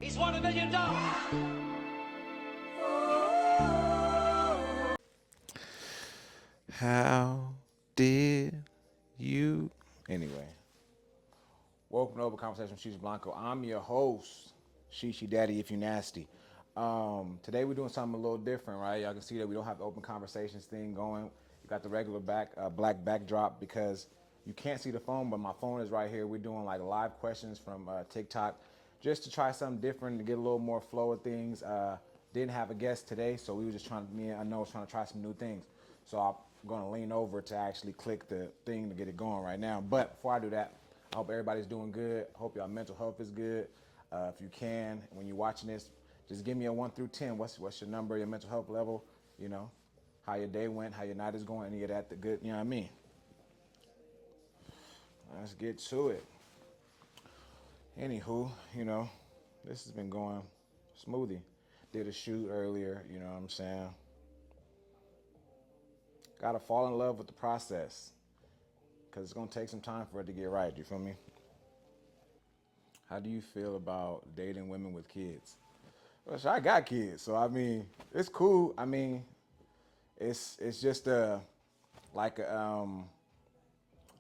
He's won $1 million. How did you? Anyway, welcome to Open Conversation with Sheeshblanco. I'm your host, Sheeshy Daddy, if you nasty. Today we're doing something a little different, right? Y'all can see that we don't have the open conversations thing going. You got the regular black backdrop because you can't see the phone, but my phone is right here. We're doing like live questions from TikTok, just to try something different to get a little more flow of things. Didn't have a guest today, so we were just trying. Me and I know was trying to try some new things. So I'm going to lean over to actually click the thing to get it going right now. But before I do that, I hope everybody's doing good. Hope y'all mental health is good. If you can, when you're watching this, just give me a 1 through 10. What's your number, your mental health level? You know, how your day went, how your night is going, any of that, the good, you know what I mean? Let's get to it. Anywho, this has been going smoothie. Did a shoot earlier, you know what I'm saying? Gotta fall in love with the process because it's gonna take some time for it to get right. You feel me? How do you feel about dating women with kids? Well, I got kids, so I mean, it's cool. I mean, it's just like I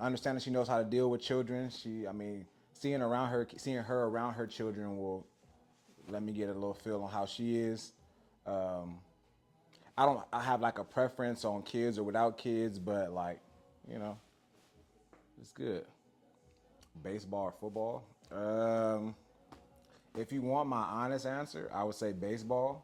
understand that she knows how to deal with children. I mean, seeing her around her children will let me get a little feel on how she is. Um, I have like a preference on kids or without kids, but like, you know, it's good. Baseball or football? If you want my honest answer, I would say baseball.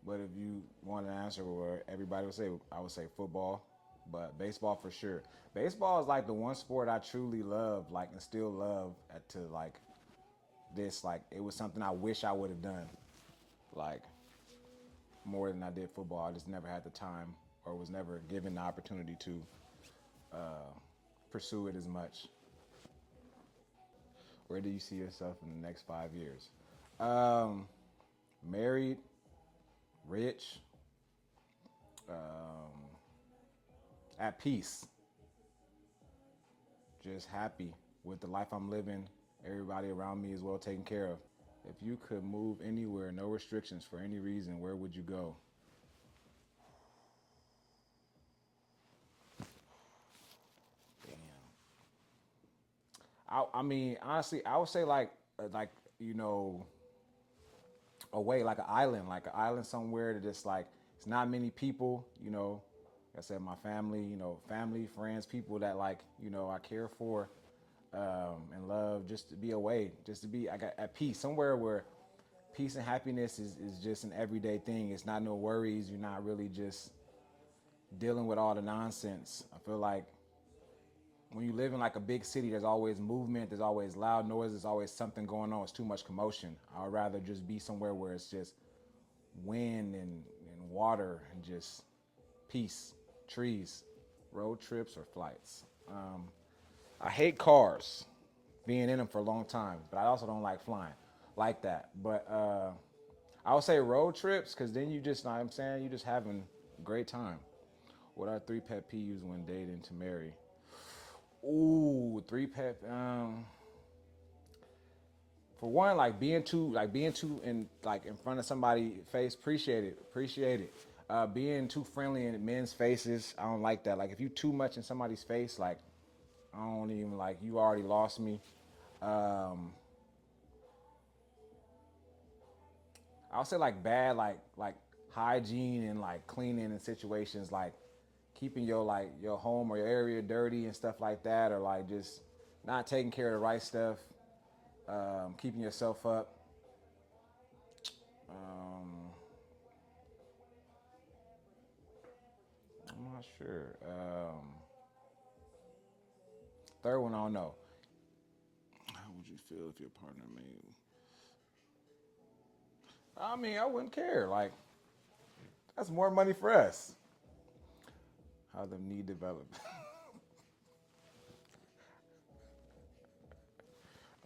But if you want an answer where everybody would say, I would say football. But baseball for sure. Baseball is like the one sport I truly love, like and still love to like this. Like it was something I wish I would have done, like more than I did football. I just never had the time or was never given the opportunity to pursue it as much. Where do you see yourself in the next 5 years? Um, Married, rich, at peace, just happy with the life I'm living. Everybody around me is well taken care of. If you could move anywhere, no restrictions for any reason, where would you go? Damn. I mean, honestly, I would say like you know, away like an island somewhere that just like it's not many people. Like I said, my family, family, friends, people that like I care for and love, just to be away, just to be at peace somewhere where peace and happiness is just an everyday thing. It's not no worries. You're not really just dealing with all the nonsense. I feel like when you live in like a big city, there's always movement, there's always loud noise, there's always something going on. It's too much commotion. I'd rather just be somewhere where it's just wind and water and just peace, trees, road trips or flights. I hate cars, being in them for a long time, but I also don't like flying like that. But I would say road trips because then you just, know what I'm saying, you just having a great time. What are three pet peeves when dating to marry? Ooh, three pet. For one, being too in like in front of somebody face, appreciate it. Being too friendly in men's faces, I don't like that. Like if you too much in somebody's face, like I don't even like you already lost me. Um, I'll say like bad like hygiene and like cleaning in situations like keeping your home or your area dirty and stuff like that, or like just not taking care of the right stuff, keeping yourself up. Um, I'm not sure. Third one, I don't know. How would you feel if your partner made? I mean, I wouldn't care. Like that's more money for us. How the need develop.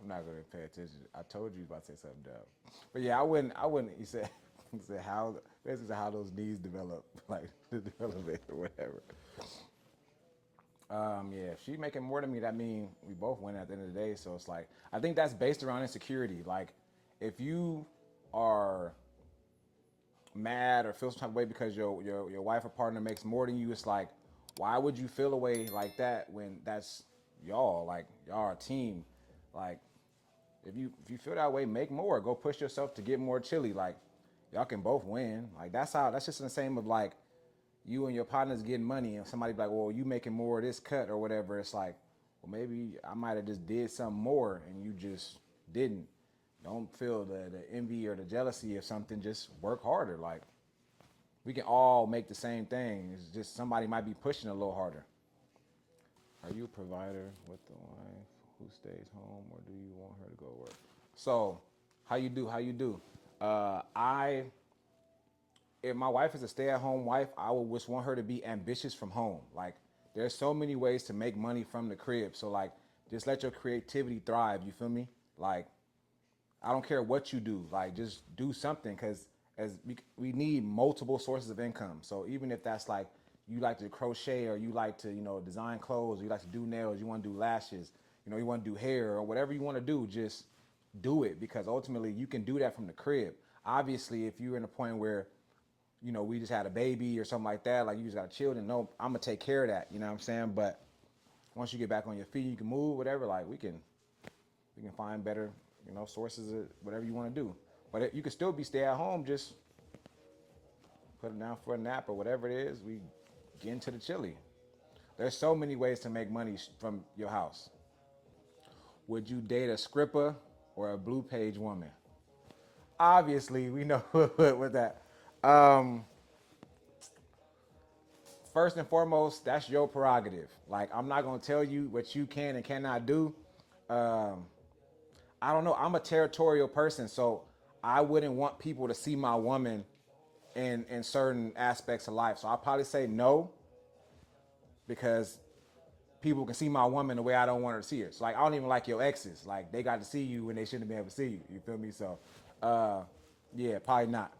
I'm not gonna pay attention. I told you about to say something dumb. But yeah, I wouldn't. I wouldn't. He said, he said how basically how those needs develop, like the development or whatever. Yeah, if she making more than me, that mean we both win at the end of the day. So it's like I think that's based around insecurity. Like if you are mad or feel some type of way because your wife or partner makes more than you, it's like, why would you feel a way like that when that's y'all? Like y'all are a team. Like if you feel that way, make more. Go push yourself to get more chili. Like y'all can both win. Like that's just the same of like you and your partner's getting money and somebody be like, well, you making more of this cut or whatever. It's like, well, maybe I might have just did something more and you just didn't. Don't feel the envy or the jealousy of something. Just work harder. Like we can all make the same thing. It's just somebody might be pushing a little harder. Are you a provider with the wife who stays home, or do you want her to go to work? So, how you do? How you do? I if my wife is a stay-at-home wife, I would just want her to be ambitious from home. Like, there's so many ways to make money from the crib. So, like, just let your creativity thrive. You feel me? Like, I don't care what you do. Like, just do something because as we need multiple sources of income. So even if that's like you like to crochet or you like to design clothes, or you like to do nails, you want to do lashes, you want to do hair or whatever you want to do, just do it because ultimately you can do that from the crib. Obviously, if you're in a point where we just had a baby or something like that, like you just got children, no, I'm gonna take care of that. You know what I'm saying? But once you get back on your feet, you can move, whatever. Like we can find better, sources of whatever you want to do. But you can still be stay at home, just put it down for a nap or whatever it is. We get into the chili. There's so many ways to make money from your house. Would you date a scripper or a blue page woman? Obviously, we know with that. Um, First and foremost, that's your prerogative. Like, I'm not gonna tell you what you can and cannot do. Um, I don't know. I'm a territorial person, so I wouldn't want people to see my woman in certain aspects of life. So I'll probably say no because people can see my woman the way I don't want her to see her. So like I don't even like your exes. Like they got to see you when they shouldn't be able to see you. You feel me? So uh yeah, probably not.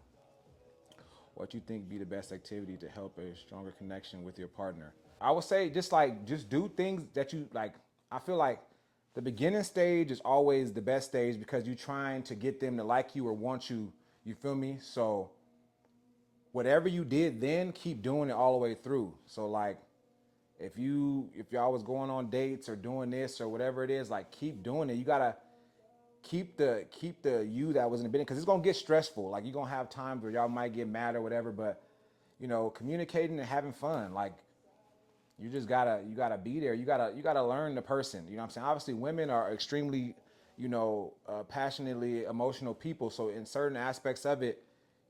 What you think be the best activity to help a stronger connection with your partner? I would say just do things that you like. I feel like the beginning stage is always the best stage because you're trying to get them to like you or want you. You feel me? So whatever you did then, keep doing it all the way through. So like if y'all was going on dates or doing this or whatever it is, like keep doing it. You gotta keep the you that was in the beginning because it's gonna get stressful. Like you're gonna have times where y'all might get mad or whatever, but communicating and having fun. Like you gotta be there. You gotta learn the person. You know what I'm saying? Obviously, women are extremely, passionately emotional people. So in certain aspects of it,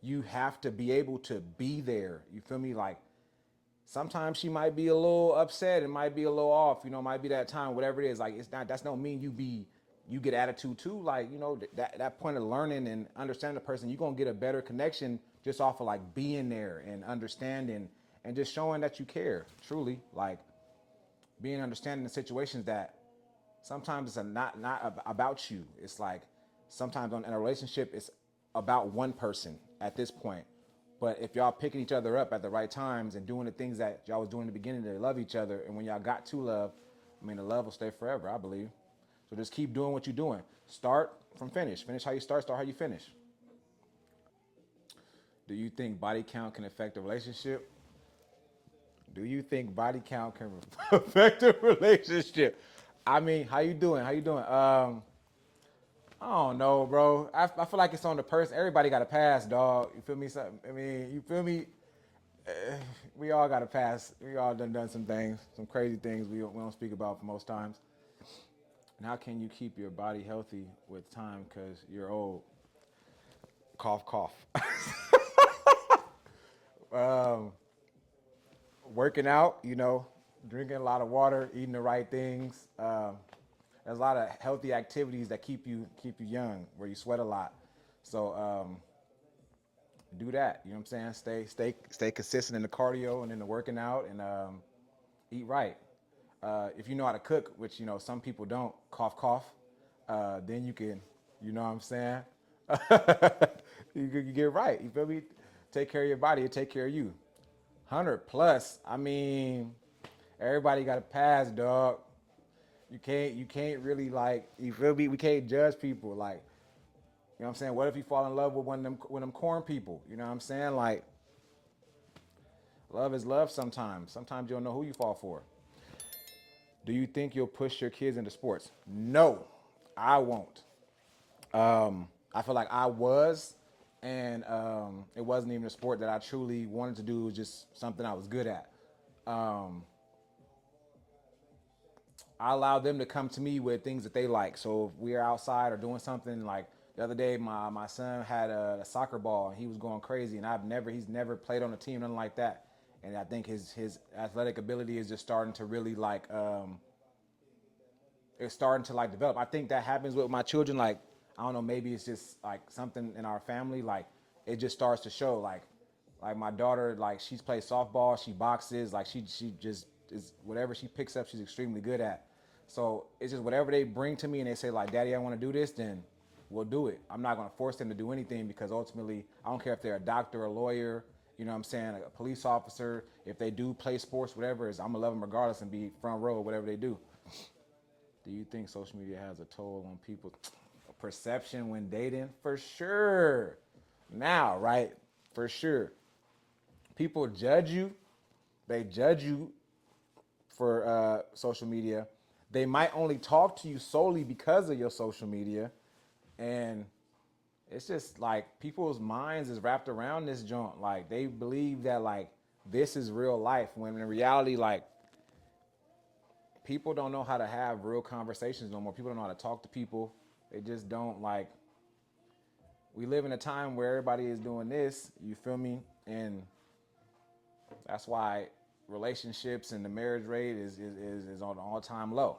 you have to be able to be there. You feel me? Like sometimes she might be a little upset. It might be a little off. It might be that time, whatever it is. Like it's not. That's don't mean you get attitude too. Like that point of learning and understanding the person, you're gonna get a better connection just off of like being there and understanding and just showing that you care truly. Like being understanding the situations that sometimes it's not about you. It's like sometimes in a relationship it's about one person at this point. But if y'all picking each other up at the right times and doing the things that y'all was doing in the beginning to love each other, and when y'all got to love, I mean the love will stay forever, I believe. So just keep doing what you're doing. Start from finish. Finish how you start how you finish. Do you think body count can affect a relationship? Do you think body count can affect a relationship? I mean, how you doing? How you doing? I don't know, bro. I feel like it's on the person. Everybody got a pass, dog. You feel me? I mean, you feel me? We all got a pass. We all done some things, some crazy things we don't speak about for most times. And how can you keep your body healthy with time? Because you're old. Cough, cough. um, Working out, drinking a lot of water, eating the right things. There's a lot of healthy activities that keep you young, where you sweat a lot. So do that. You know what I'm saying? Stay consistent in the cardio and in the working out, and eat right. If you know how to cook, which some people don't, cough cough, then you can, you know what I'm saying? You get right. You feel me? Take care of your body, and take care of you. 100 plus. I mean, everybody got to pass, dog. You can't really like. You feel me? We can't judge people like. You know what I'm saying? What if you fall in love with one of them corn people? You know what I'm saying? Like, love is love sometimes. Sometimes you don't know who you fall for. Do you think you'll push your kids into sports? No, I won't. I feel like I was, and it wasn't even a sport that I truly wanted to do. It was just something I was good at. I allow them to come to me with things that they like. So if we're outside or doing something, like the other day, my son had a soccer ball and he was going crazy, and he's never played on a team, nothing like that. And I think his athletic ability is just starting to really like it's starting to like develop. I think that happens with my children. Like, I don't know, maybe it's just like something in our family. Like, it just starts to show. Like my daughter, like she's played softball, she boxes, like she just is whatever she picks up, she's extremely good at. So it's just whatever they bring to me and they say like, Daddy, I want to do this, then we'll do it. I'm not gonna force them to do anything because ultimately, I don't care if they're a doctor, a lawyer, you know what I'm saying, a police officer. If they do play sports, whatever it is, I'm gonna love them regardless and be front row, whatever they do. Do you think social media has a toll on people's perception when dating? For sure. Now, right? For sure. People judge you. They judge you for social media. They might only talk to you solely because of your social media. And it's just like people's minds is wrapped around this joint. Like, they believe that like this is real life when in reality, like, people don't know how to have real conversations no more. People don't know how to talk to people. They just don't like. We live in a time where everybody is doing this. You feel me? And that's why relationships and the marriage rate is on an all-time low.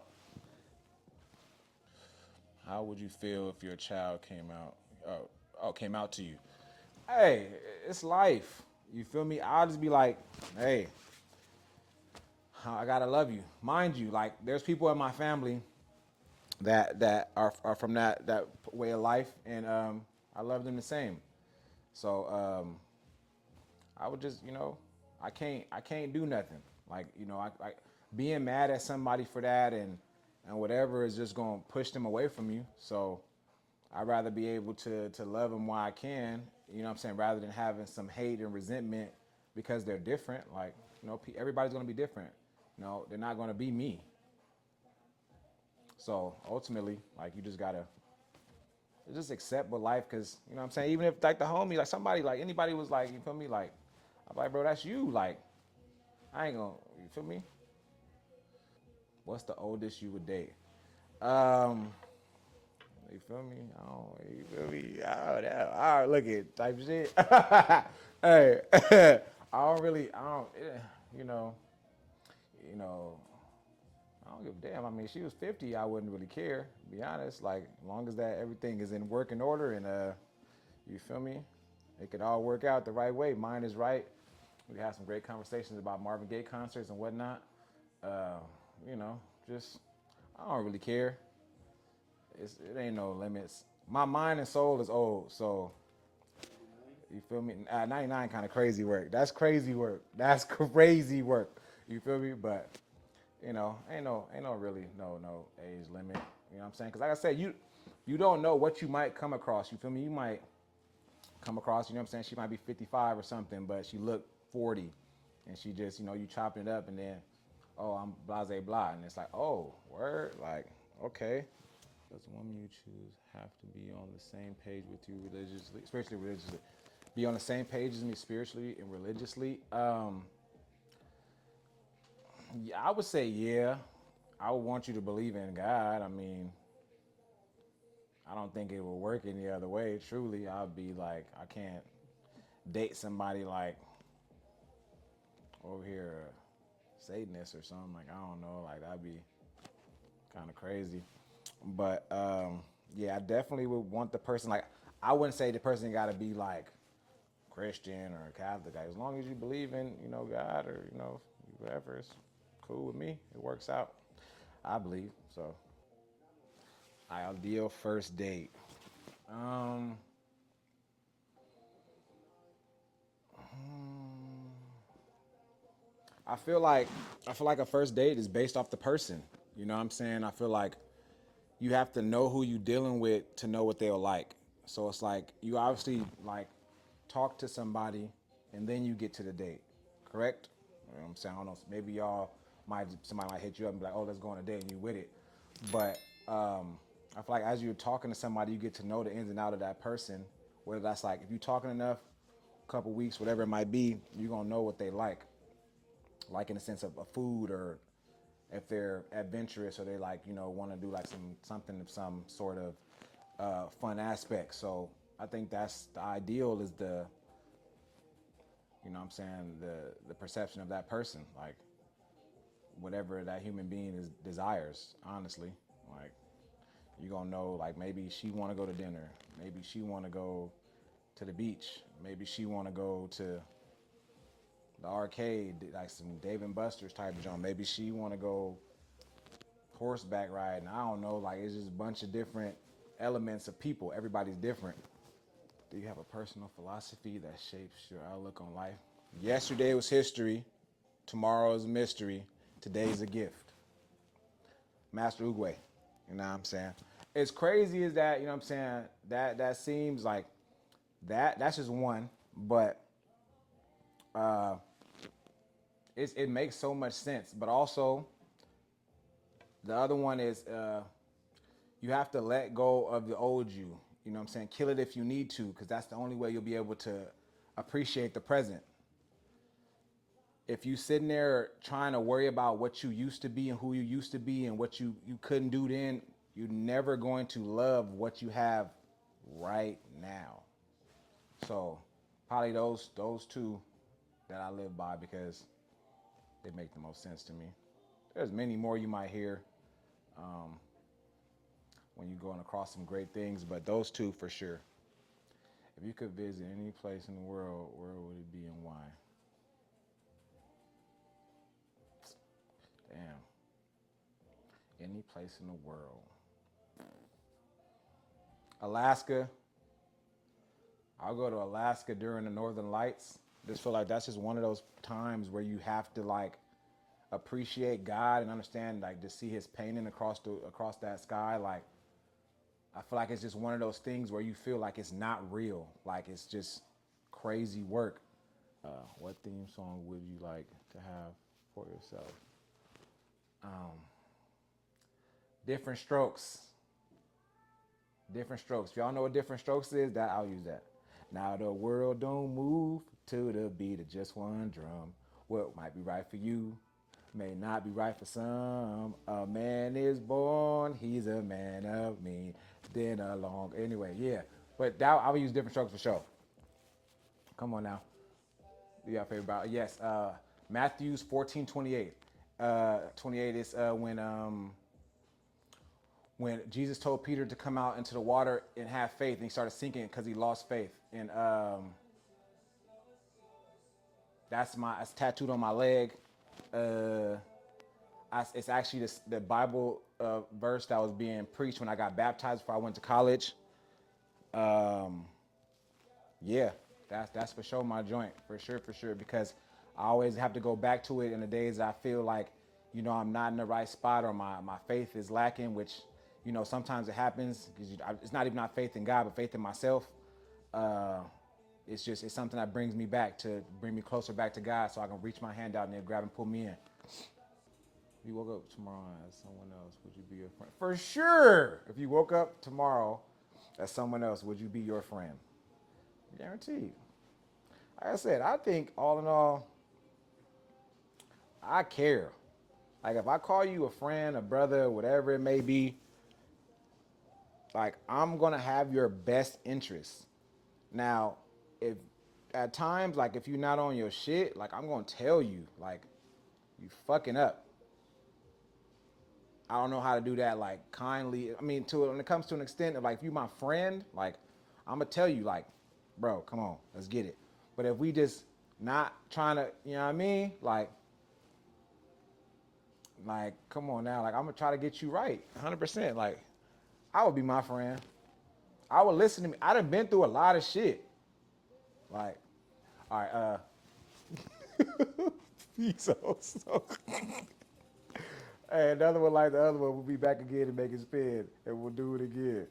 How would you feel if your child came out to you? Hey, it's life. You feel me? I'll just be like, hey, I gotta love you. Mind you, like there's people in my family that are from that way of life, and I love them the same. So I would just, I can't do nothing. Like, I being mad at somebody for that and whatever is just gonna push them away from you. So I'd rather be able to love them while I can. You know what I'm saying? Rather than having some hate and resentment because they're different. Like, everybody's gonna be different. They're not gonna be me. So ultimately, like, you just gotta just accept what life, because you know what I'm saying. Even if like the homie, like somebody, like anybody was like, you feel me, like I'm like, bro, that's you. Like, I ain't gonna, you feel me. What's the oldest you would date? Um, you feel me? I don't, you feel me? I don't look at type shit. Hey, I don't, you know, you know, I don't give a damn. I mean, she was 50, I wouldn't really care. To be honest, like as long as that everything is in working order and you feel me, it could all work out the right way. Mine is right. We had some great conversations about Marvin Gaye concerts and whatnot. Uh, you know, just I don't really care. It ain't no limits. My mind and soul is old, so you feel me. 99 kind of crazy work. That's crazy work. That's crazy work. You feel me? But ain't no really no age limit. You know what I'm saying? Because like I said, you don't know what you might come across. You feel me? You might come across. You know what I'm saying? She might be 55 or something, but she looked 40, and she just you chopping it up, and then I'm blase blah, and it's like word, like okay. Does the woman you choose have to be on the same page with you religiously, spiritually, religiously? Be on the same page as me spiritually and religiously? Yeah, I would say yeah. I would want you to believe in God. I mean, I don't think it would work any other way. Truly, I'd be like, I can't date somebody like over here, Satanist or something. Like, I don't know. Like, that'd be kind of crazy. But yeah, I definitely would want the person, like, I wouldn't say the person got to be like Christian or Catholic. Like, as long as you believe in, God or, whatever, it's cool with me. It works out, I believe. So, ideal first date. Um, I feel like a first date is based off the person. You know what I'm saying? I feel like you have to know who you dealing with to know what they'll like. So it's like you obviously like talk to somebody and then you get to the date, correct? You know what I'm saying? I don't know. Maybe somebody might hit you up and be like, "Oh, let's go on a date," and you with it. But I feel like as you're talking to somebody, you get to know the ins and out of that person. Whether that's like if you're talking enough, a couple weeks, whatever it might be, you're gonna know what they like in the sense of a food or if they're adventurous or they like want to do like something of some sort of fun aspect. So I think that's the ideal is the what I'm saying the perception of that person, like whatever that human being is desires. Honestly, like you gonna know like maybe she want to go to dinner, maybe she want to go to the beach, maybe she want to go to the arcade, like some Dave and Buster's type of joint. Maybe she want to go horseback riding. I don't know. Like it's just a bunch of different elements of people. Everybody's different. Do you have a personal philosophy that shapes your outlook on life? Yesterday was history. Tomorrow is a mystery. Today's a gift. Master Ugwe. You know what I'm saying? As crazy as that, you know what I'm saying? That seems like that's just one, but it makes so much sense. But also the other one is you have to let go of the old you. You know what I'm saying? Kill it if you need to, because that's the only way you'll be able to appreciate the present. If you sitting there trying to worry about what you used to be and who you used to be and what you couldn't do then, you're never going to love what you have right now. So probably those two that I live by because they make the most sense to me. There's many more you might hear when you're going across some great things, but those two for sure. If you could visit any place in the world, where would it be and why? Damn. Any place in the world. Alaska. I'll go to Alaska during the Northern Lights. Just feel like that's just one of those times where you have to like appreciate God and understand like to see his painting across that sky. Like I feel like it's just one of those things where you feel like it's not real. Like it's just crazy work. What theme song would you like to have for yourself? Different Strokes. Different Strokes. If y'all know what Different Strokes is, that I'll use that. Now the world don't move to the beat of just one drum. What might be right for you may not be right for some. A man is born, he's a man of me. Then along, anyway, yeah. But that I would use Different Strokes for sure. Come on now. Yeah, favorite Bible. Yes, Matthew's 14:28. 28 is when Jesus told Peter to come out into the water and have faith, and he started sinking because he lost faith. And it's tattooed on my leg. Uh, it's actually the Bible verse that was being preached when I got baptized before I went to college. Yeah, that's for sure my joint, for sure, because I always have to go back to it in the days that I feel like, I'm not in the right spot or my faith is lacking, which, sometimes it happens because it's not even not faith in God, but faith in myself. Uh, it's something that brings me back to bring me closer back to God so I can reach my hand out and they'll grab and pull me in. If you woke up tomorrow as someone else, would you be your friend? For sure. If you woke up tomorrow as someone else, would you be your friend? Guaranteed. Like I said, I think all in all, I care. Like if I call you a friend, a brother, whatever it may be, like I'm gonna have your best interests. Now, if at times, like if you're not on your shit, like I'm gonna tell you, like you fucking up. I don't know how to do that, like kindly. I mean, to when it comes to an extent of like, if you my friend, like I'm gonna tell you, like, bro, come on, let's get it. But if we just not trying to, you know what I mean, like, come on now, like I'm gonna try to get you right, 100%. Like, I would be my friend. I would listen to me. I done been through a lot of shit. Like, all right, so. Hey, another one like the other one. We'll be back again to make it spin, and we'll do it again.